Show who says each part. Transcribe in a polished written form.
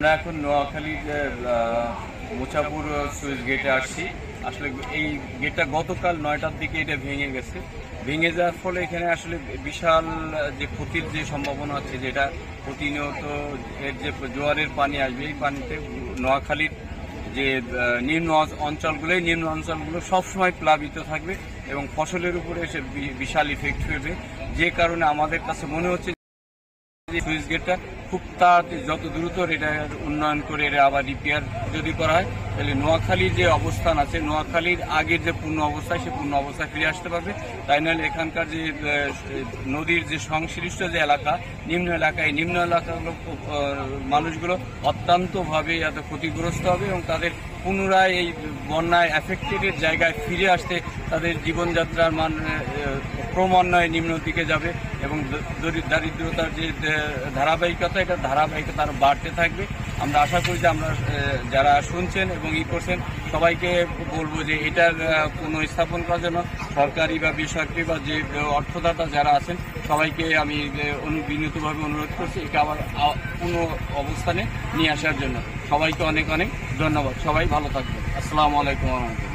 Speaker 1: আমরা এখন নোয়াখালীর মুছাপুর সুইচ গেটে আসছি। আসলে এই গেটটা গতকাল 9টার দিকে এটা ভেঙে গেছে। ভেঙে যাওয়ার ফলে এখানে আসলে বিশাল যে ক্ষতির যে সম্ভাবনা আছে, যেটা প্রতিনিয়ত এর যে জোয়ারের পানি আসবে, এই পানিতে নোয়াখালীর যে নিম্ন অঞ্চলগুলো সবসময় প্লাবিত থাকবে এবং ফসলের উপরে এসে বিশাল ইফেক্ট ফেলবে। যে কারণে আমাদের কাছে মনে হচ্ছে সুইচ গেটটা খুব তাড়াতাড়ি যত দ্রুত এটা উন্নয়ন করে এটা আবার রিপেয়ার যদি করা হয়, তাহলে নোয়াখালীর যে অবস্থান আছে, নোয়াখালীর আগের যে পূর্ণ অবস্থায় সে পূর্ণ অবস্থায় ফিরে আসতে পারবে। তাই নাহলে এখানকার যে নদীর যে সংশ্লিষ্ট যে এলাকা, নিম্ন এলাকাগুলো মানুষগুলো অত্যন্তভাবে এত ক্ষতিগ্রস্ত হবে এবং তাদের পুনরায় এই বন্যায় এফেক্টেডের জায়গায় ফিরে আসতে তাদের জীবনযাত্রার মান ক্রমান্বয়ে নিম্ন দিকে যাবে এবং দারিদ্রতার যে ধারাবাহিকতা, এটা ধারাবাহিকতা আরও বাড়তে থাকবে। আমরা আশা করি যে আমরা যারা শুনছেন এবং করছেন সবাইকে বলবো যে এটার পুনঃস্থাপন করার জন্য সরকারি বা বেসরকারি বা যে অর্থদাতা যারা আছেন সবাইকে আমি বিনীতভাবে অনুরোধ করছি একে আবার পুনঃ অবস্থানে নিয়ে আসার জন্য। সবাইকে অনেক অনেক ধন্যবাদ। সবাই ভালো থাকবেন। আসসালামু আলাইকুম ওয়া রাহমাতুল্লাহ।